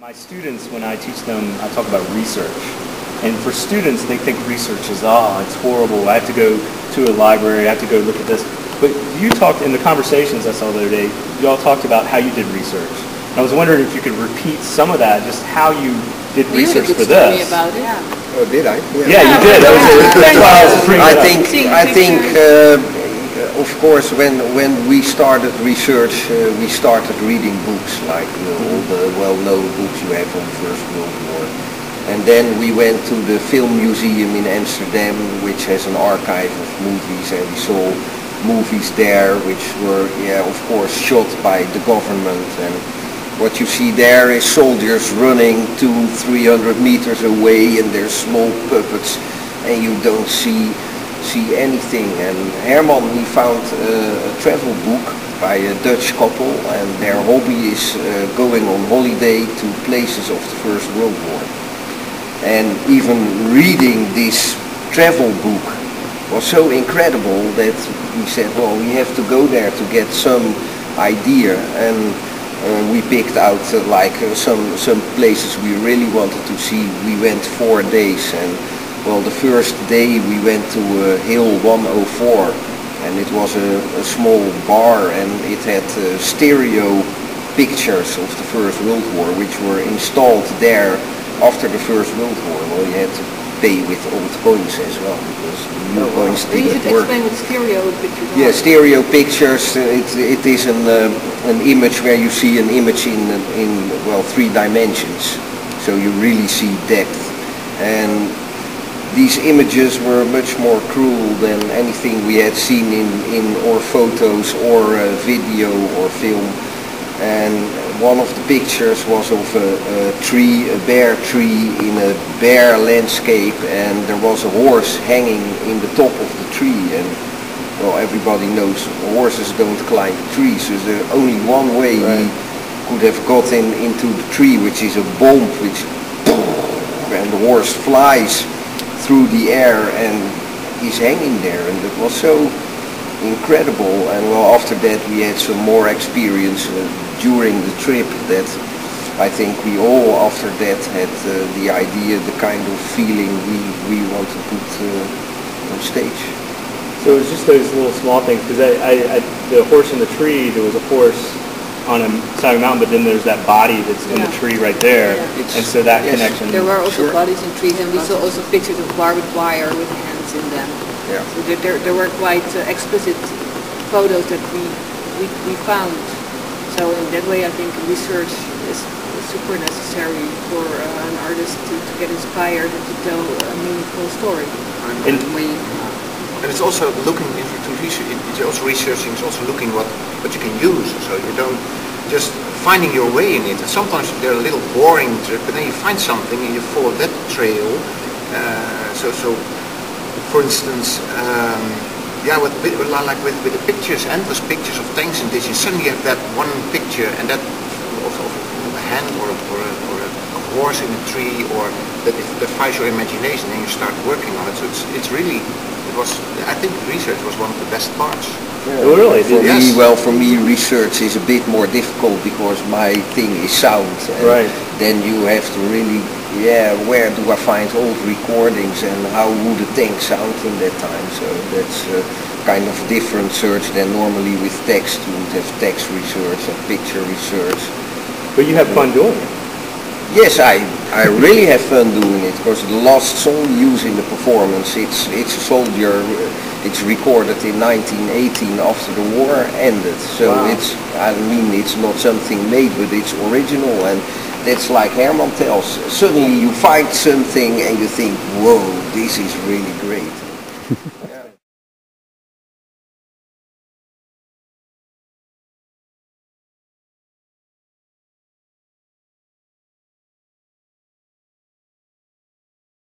My students, when I teach them, I talk about research. And for students, they think research is, it's horrible. I have to go to a library. I have to go look at this. But you talked, in the conversations I saw the other day, you all talked about how you did research. And I was wondering if you could repeat some of that, just how you did research for this. You about it. Yeah. Oh, did I? Yeah, you did. That's why I was bringing it up. I think of course, when we started research, we started reading books, like all the well-known books you have on the First World War. And then we went to the Film Museum in Amsterdam, which has an archive of movies, and we saw movies there which were, of course, shot by the government. And what you see there is soldiers running 200-300 meters away, and there's small puppets, and you don't see anything. And Herman, we found a travel book by a Dutch couple, and their hobby is going on holiday to places of the First World War. And even reading this travel book was so incredible that we said, well, we have to go there to get some idea. And we picked out some places we really wanted to see. We went 4 days, and well, the first day we went to Hill 104, and it was a small bar, and it had stereo pictures of the First World War, which were installed there after the First World War. Well, you had to pay with old coins as well, because new coins didn't work. Explain what stereo pictures are. Yeah, stereo pictures. It is an image where you see an image in 3 dimensions, so you really see depth. And these images were much more cruel than anything we had seen in or photos or video or film. And one of the pictures was of a tree, a bare tree in a bare landscape, and there was a horse hanging in the top of the tree. And well, everybody knows horses don't climb trees, so there's only one way he could have gotten into the tree, which is a bomb, and the horse flies through the air and he's hanging there, and it was so incredible. And well, after that we had some more experience during the trip, that I think we all after that had the idea, the kind of feeling we want to put on stage. So it was just those little small things, because the horse in the tree, there was a horse on a side of a mountain, but then there's that body that's in the tree right there, and so that connection. There were also bodies in trees, and we saw also pictures of barbed wire with hands in them. Yeah. So there were quite explicit photos that we found. So in that way, I think research is super necessary for an artist to get inspired and to tell a meaningful story. And it's also looking into research. It's also researching. It's also looking what you can use. So you don't just finding your way in it. And sometimes they're a little boring trip, but then you find something and you follow that trail. So for instance, with the pictures, endless pictures of tanks and this, you suddenly have that one picture, and that of a hand or a horse in a tree, or that defies your imagination, and you start working on it. So it's really. I think research was one of the best parts. Yeah. Oh, really? For me, research is a bit more difficult because my thing is sound. And then you have to really, where do I find old recordings and how would a tank sound in that time? So that's kind of different search than normally with text. You would have text research and picture research. But you have fun doing it. Yes, I really have fun doing it, because the last song used in the performance, it's a soldier, it's recorded in 1918 after the war ended. So it's not something made, but it's original, and that's like Herman tells. Suddenly you find something and you think, whoa, this is really great.